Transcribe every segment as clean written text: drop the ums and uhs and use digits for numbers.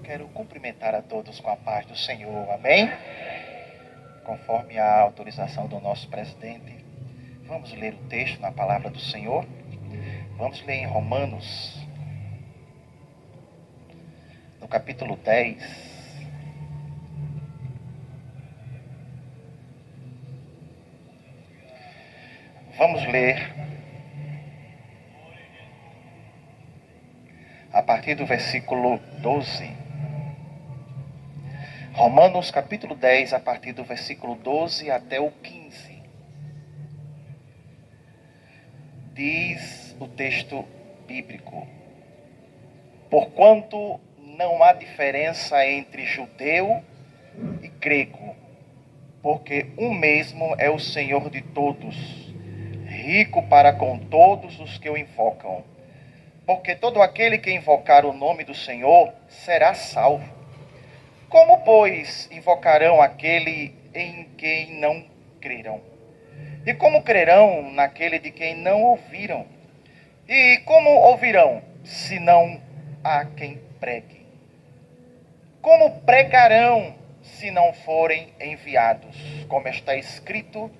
quero cumprimentar a todos com a paz do Senhor, amém? Conforme a autorização do nosso presidente, vamos ler o texto na palavra do Senhor. Vamos ler em Romanos, no capítulo 10. Vamos ler a partir do versículo 12. Romanos capítulo 10, a partir do versículo 12 até o 15. Diz o texto bíblico: porquanto não há diferença entre judeu e grego, porque um mesmo é o Senhor de todos, rico para com todos os que o invocam. Porque todo aquele que invocar o nome do Senhor será salvo. Como, pois, invocarão aquele em quem não crerão? E como crerão naquele de quem não ouviram? E como ouvirão, se não há quem pregue? Como pregarão, se não forem enviados? Como está escrito: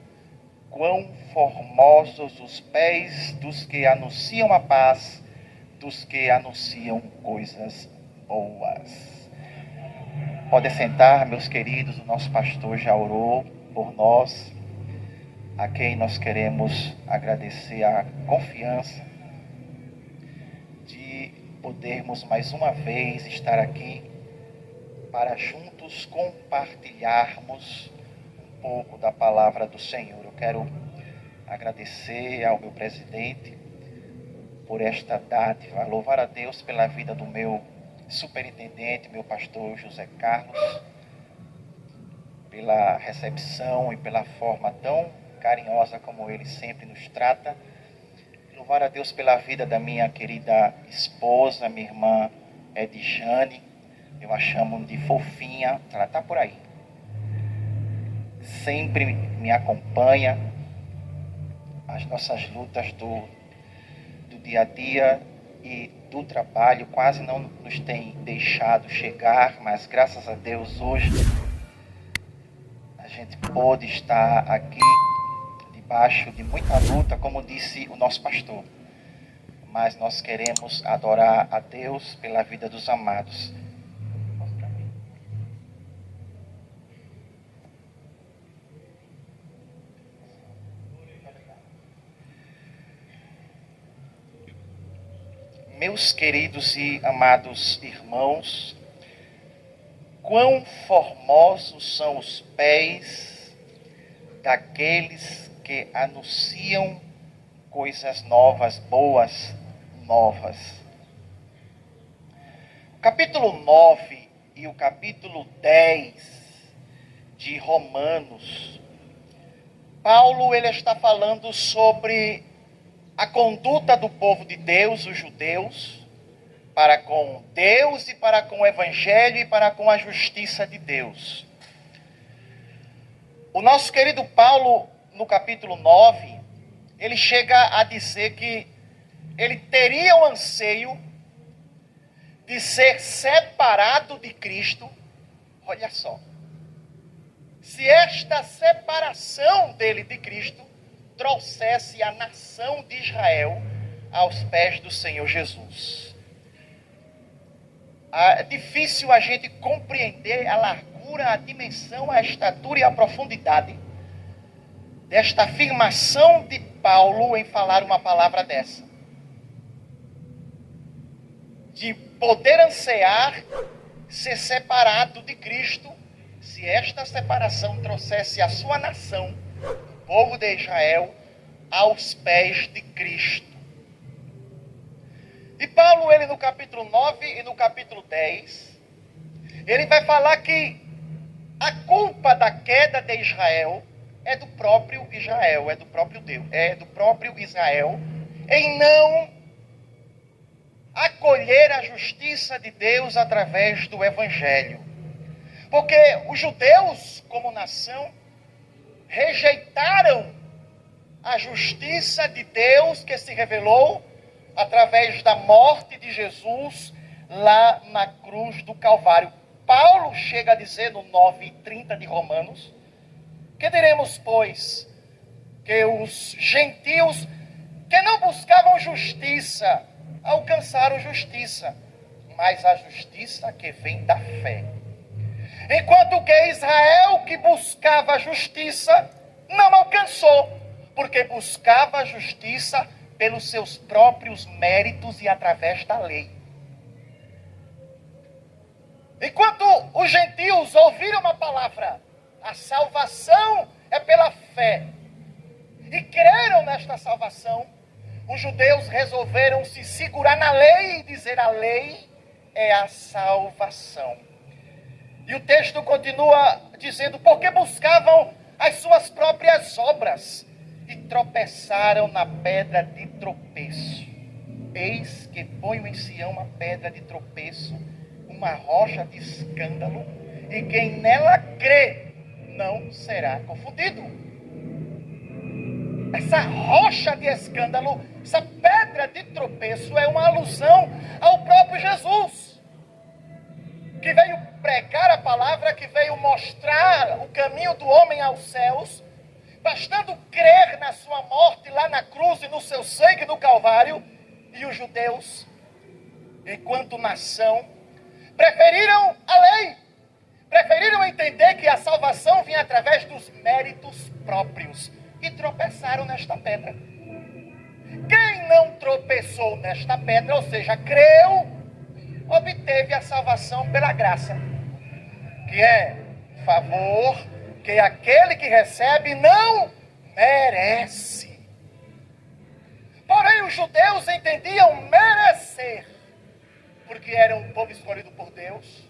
quão formosos os pés dos que anunciam a paz, dos que anunciam coisas boas. Pode sentar, meus queridos. O nosso pastor já orou por nós, a quem nós queremos agradecer a confiança de podermos mais uma vez estar aqui para juntos compartilharmos um pouco da palavra do Senhor. Eu quero agradecer ao meu presidente por esta dádiva, louvar a Deus pela vida do meu superintendente, meu pastor José Carlos, pela recepção e pela forma tão carinhosa como ele sempre nos trata. Louvar a Deus pela vida da minha querida esposa, minha irmã Edjane. Eu a chamo de fofinha, ela está por aí. Sempre me acompanha. As nossas lutas do dia a dia e do trabalho quase não nos tem deixado chegar, mas graças a Deus hoje a gente pôde estar aqui debaixo de muita luta, como disse o nosso pastor. Mas nós queremos adorar a Deus pela vida dos amados. Meus queridos e amados irmãos, quão formosos são os pés daqueles que anunciam coisas novas, boas novas. O capítulo 9 e o capítulo 10 de Romanos, Paulo ele está falando sobre a conduta do povo de Deus, os judeus, para com Deus e para com o Evangelho e para com a justiça de Deus. O nosso querido Paulo, no capítulo 9, ele chega a dizer que ele teria o anseio de ser separado de Cristo. Olha só. Se esta separação dele de Cristo trouxesse a nação de Israel aos pés do Senhor Jesus. É difícil a gente compreender a largura, a dimensão, a estatura e a profundidade desta afirmação de Paulo em falar uma palavra dessa. De poder ansiar ser separado de Cristo, se esta separação trouxesse a sua nação, povo de Israel, aos pés de Cristo. E Paulo, ele no capítulo 9 e no capítulo 10, ele vai falar que a culpa da queda de Israel é do próprio Israel, é do próprio Deus, é do próprio Israel, em não acolher a justiça de Deus através do Evangelho. Porque os judeus, como nação, rejeitaram a justiça de Deus que se revelou através da morte de Jesus lá na cruz do Calvário. Paulo chega a dizer no 9:30 de Romanos: que diremos, pois, que os gentios que não buscavam justiça alcançaram justiça, mas a justiça que vem da fé. Enquanto que Israel, que buscava a justiça, não alcançou, porque buscava a justiça pelos seus próprios méritos e através da lei. Enquanto os gentios ouviram uma palavra, a salvação é pela fé, e creram nesta salvação, os judeus resolveram se segurar na lei e dizer: a lei é a salvação. E o texto continua dizendo: porque buscavam as suas próprias obras e tropeçaram na pedra de tropeço. Eis que ponho em Sião uma pedra de tropeço, uma rocha de escândalo, e quem nela crê não será confundido. Essa rocha de escândalo, essa pedra de tropeço, é uma alusão ao próprio Jesus, que veio pregar a palavra, que veio mostrar o caminho do homem aos céus, bastando crer na sua morte lá na cruz e no seu sangue no Calvário. E os judeus, enquanto nação, preferiram a lei, preferiram entender que a salvação vinha através dos méritos próprios, e tropeçaram nesta pedra. Quem não tropeçou nesta pedra, ou seja, creu, obteve a salvação pela graça, que é favor que aquele que recebe não merece. Porém, os judeus entendiam merecer, porque eram um povo escolhido por Deus,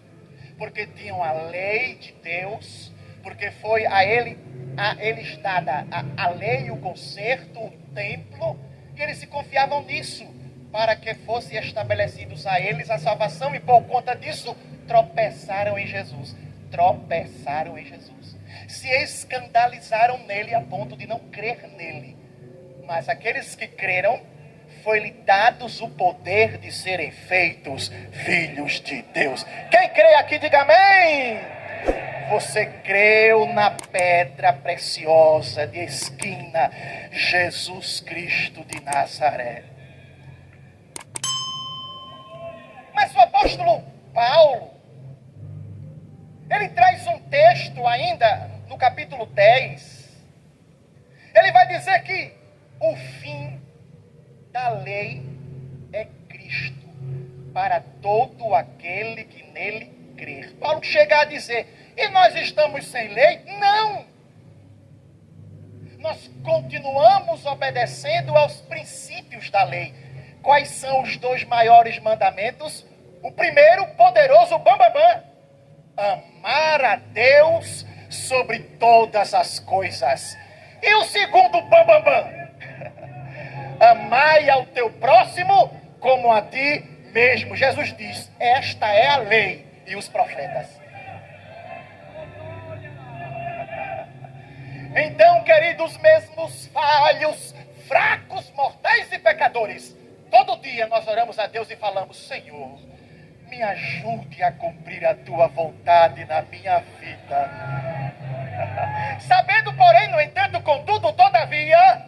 porque tinham a lei de Deus, porque foi a eles dada a lei, o concerto, o templo, e eles se confiavam nisso, para que fosse estabelecidos a eles a salvação, e por conta disso tropeçaram em Jesus. Tropeçaram em Jesus. Se escandalizaram nele a ponto de não crer nele. Mas aqueles que creram, foi-lhe dados o poder de serem feitos filhos de Deus. Quem crê aqui, diga amém. Você creu na pedra preciosa de esquina, Jesus Cristo de Nazaré. Mas o apóstolo Paulo, ele traz um texto ainda no capítulo 10. Ele vai dizer que o fim da lei é Cristo, para todo aquele que nele crer. Paulo chega a dizer: e nós estamos sem lei? Não! Nós continuamos obedecendo aos princípios da lei. Quais são os 2 maiores mandamentos? O primeiro, poderoso, bam, bam, bam: amar a Deus sobre todas as coisas. E o segundo, bam, bam, bam: amai ao teu próximo como a ti mesmo. Jesus diz: esta é a lei e os profetas. Então, queridos, mesmos falhos, fracos, mortais e pecadores, todo dia nós oramos a Deus e falamos: Senhor, me ajude a cumprir a tua vontade na minha vida. Sabendo, porém, no entanto, contudo, todavia,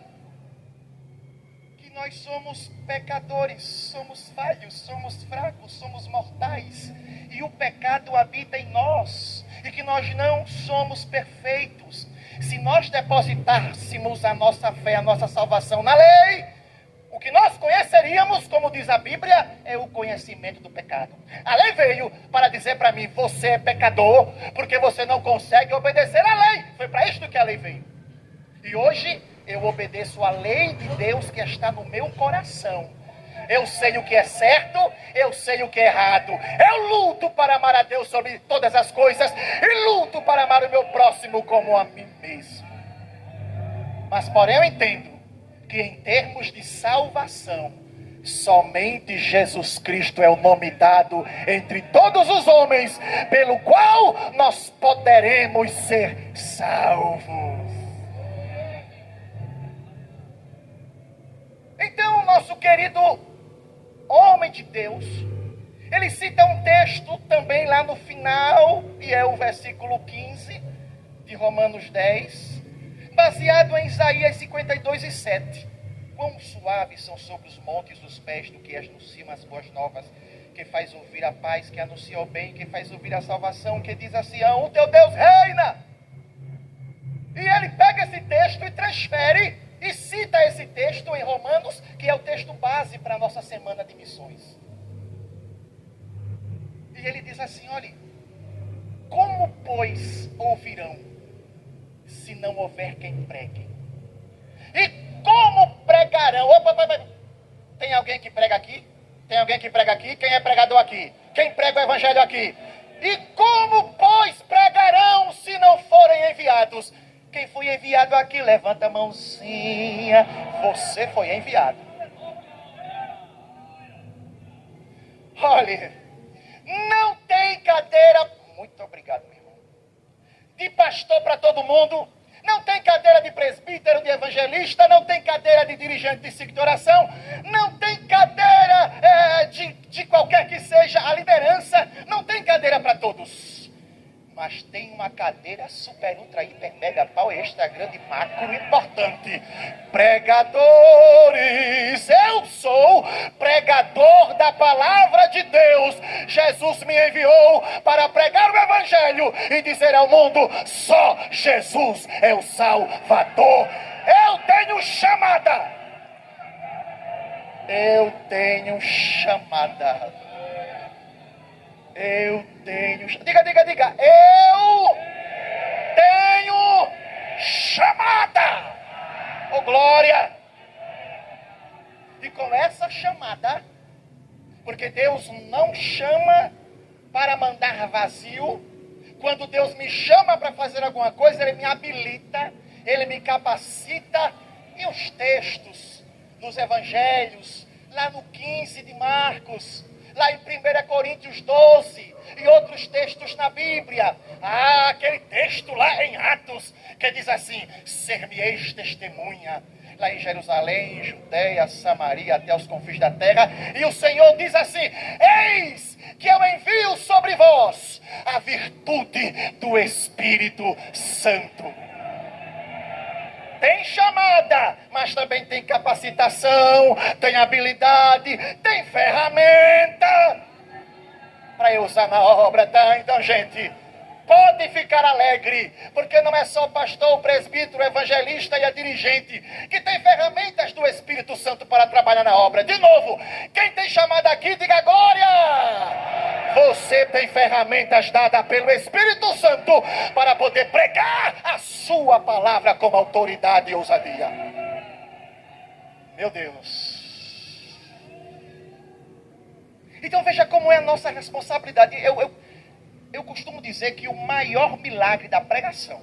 que nós somos pecadores, somos falhos, somos fracos, somos mortais, e o pecado habita em nós, e que nós não somos perfeitos. Se nós depositássemos a nossa fé, a nossa salvação na lei, o que nós conheceríamos, como diz a Bíblia, é o conhecimento do pecado. A lei veio para dizer para mim: você é pecador, porque você não consegue obedecer à lei. Foi para isto que a lei veio. E hoje eu obedeço a lei de Deus que está no meu coração. Eu sei o que é certo, eu sei o que é errado. Eu luto para amar a Deus sobre todas as coisas, e luto para amar o meu próximo como a mim mesmo. Mas porém eu entendo que em termos de salvação, somente Jesus Cristo é o nome dado entre todos os homens, pelo qual nós poderemos ser salvos. Então, nosso querido homem de Deus, Ele cita um texto também lá no final, e é o versículo 15 de Romanos 10, baseado em Isaías 52:7. Quão suaves são sobre os montes os pés do que anunciam as boas novas, que faz ouvir a paz, que anuncia o bem, que faz ouvir a salvação, que diz a Sião, o teu Deus reina. E ele pega esse texto e transfere e cita esse texto em Romanos, que é o texto base para a nossa semana de missões. E ele diz assim, olha, como pois ouvirão, se não houver quem pregue? E como pregarão? Opa, tem alguém que prega aqui? Tem alguém que prega aqui? Quem é pregador aqui? Quem prega o evangelho aqui? E como, pois, pregarão se não forem enviados? Quem foi enviado aqui, levanta a mãozinha. Você foi enviado. Olha, não tem cadeira, muito obrigado, meu irmão, de pastor para todo mundo. Não tem cadeira de presbítero, de evangelista, não tem cadeira de dirigente de ciclo de oração, não tem cadeira de qualquer que seja a liderança, não tem cadeira para todos. Mas tem uma cadeira super, ultra, hiper, mega, pau, extra, grande, macro, importante. Pregadores, eu sou pregador da palavra de Deus. Jesus me enviou para pregar o evangelho e dizer ao mundo, só Jesus é o Salvador. Eu tenho chamada. Eu tenho chamada. Eu tenho... Diga. Eu tenho chamada. Oh, glória. E com essa chamada, porque Deus não chama para mandar vazio. Quando Deus me chama para fazer alguma coisa, Ele me habilita, Ele me capacita. E os textos nos evangelhos, lá no 15 de Marcos, lá em 1 Coríntios 12 e outros textos na Bíblia. Aquele texto lá em Atos, que diz assim, ser-me-eis testemunha, lá em Jerusalém, Judeia, Samaria, até os confins da terra. E o Senhor diz assim, eis que eu envio sobre vós a virtude do Espírito Santo. Tem chamada, mas também tem capacitação, tem habilidade, tem ferramenta para eu usar na obra, tá? Então, gente, pode ficar alegre, porque não é só o pastor, o presbítero, o evangelista e a dirigente que tem ferramentas do Espírito Santo para trabalhar na obra. De novo, quem tem chamada aqui, diga glória! Você tem ferramentas dadas pelo Espírito Santo para poder pregar a sua palavra com autoridade e ousadia. Meu Deus. Então veja como é a nossa responsabilidade. Eu costumo dizer que o maior milagre da pregação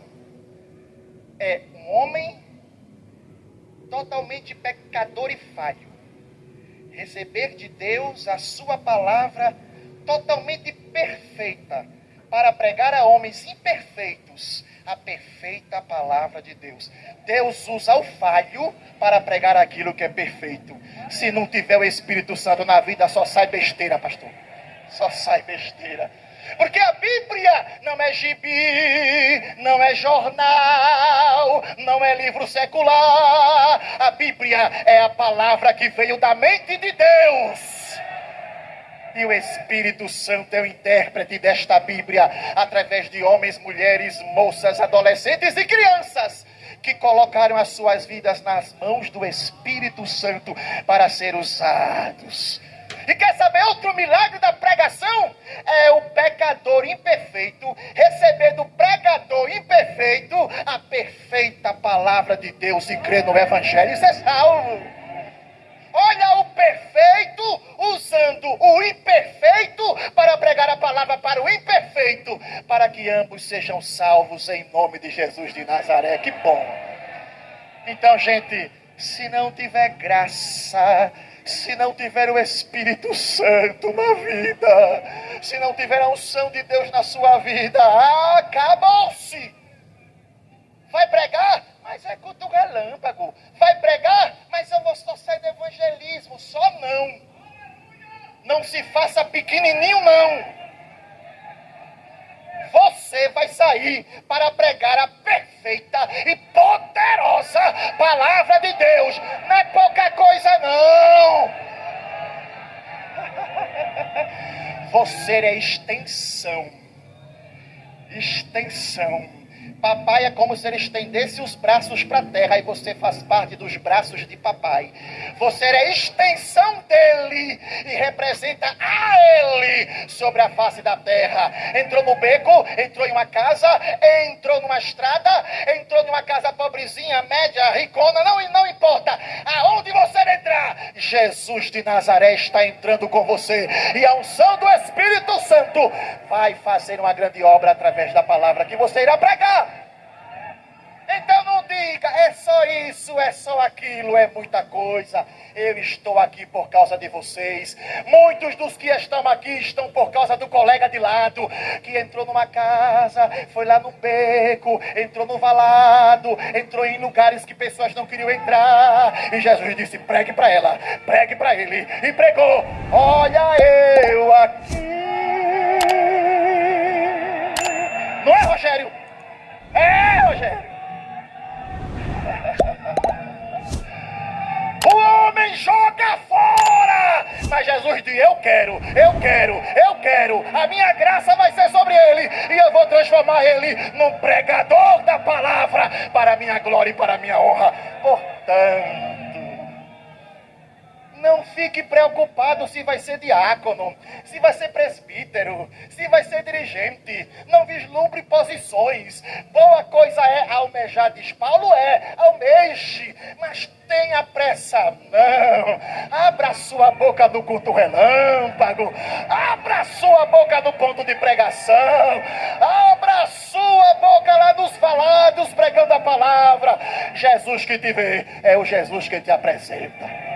é um homem totalmente pecador e falho receber de Deus a sua palavra totalmente perfeita, para pregar a homens imperfeitos a perfeita palavra de Deus. Deus usa o falho para pregar aquilo que é perfeito. Se não tiver o Espírito Santo na vida, só sai besteira, pastor. Só sai besteira. Porque a Bíblia não é gibi, não é jornal, não é livro secular. A Bíblia é a palavra que veio da mente de Deus. E o Espírito Santo é o intérprete desta Bíblia, através de homens, mulheres, moças, adolescentes e crianças, que colocaram as suas vidas nas mãos do Espírito Santo para ser usados. E quer saber outro milagre da pregação? É o pecador imperfeito receber do pregador imperfeito a perfeita palavra de Deus e crer no Evangelho e ser salvo. Olha o perfeito usando o imperfeito para pregar a palavra para o imperfeito, para que ambos sejam salvos em nome de Jesus de Nazaré. Que bom! Então, gente, se não tiver graça, se não tiver o Espírito Santo na vida, se não tiver a unção de Deus na sua vida, acabou-se! Vai pregar? Mas é culto relâmpago. Vai pregar? Mas eu vou só sair do evangelismo. Só não. Não se faça pequenininho, não. Você vai sair para pregar a perfeita e poderosa palavra de Deus. Não é pouca coisa, não. Você é extensão. Extensão. Papai é como se ele estendesse os braços para a terra e você faz parte dos braços de papai. Você é extensão dele e representa a ele sobre a face da terra. Entrou no beco, entrou em uma casa, entrou numa estrada, entrou numa casa pobrezinha, média, ricona, não importa. Aonde você entrar, Jesus de Nazaré está entrando com você. E a unção do Espírito Santo vai fazer uma grande obra através da palavra que você irá pregar. Então não diga, é só isso, é só aquilo, é muita coisa. Eu estou aqui por causa de vocês. Muitos dos que estão aqui estão por causa do colega de lado, que entrou numa casa, foi lá no beco, entrou no valado, entrou em lugares que pessoas não queriam entrar. E Jesus disse, pregue para ela, pregue para ele. E pregou, olha eu aqui. Não é, Rogério? É, Rogério. O homem joga fora, mas Jesus diz, eu quero, a minha graça vai ser sobre ele, e eu vou transformar ele num pregador da palavra, para a minha glória e para a minha honra. Portanto, não fique preocupado se vai ser diácono, se vai ser presbítero, se vai ser dirigente. Não vislumbre posições. Boa coisa é almejar, diz Paulo, almeje, mas tenha pressa não. Abra sua boca no culto relâmpago, abra sua boca no ponto de pregação, abra sua boca lá nos falados pregando a palavra. Jesus que te vê é o Jesus que te apresenta.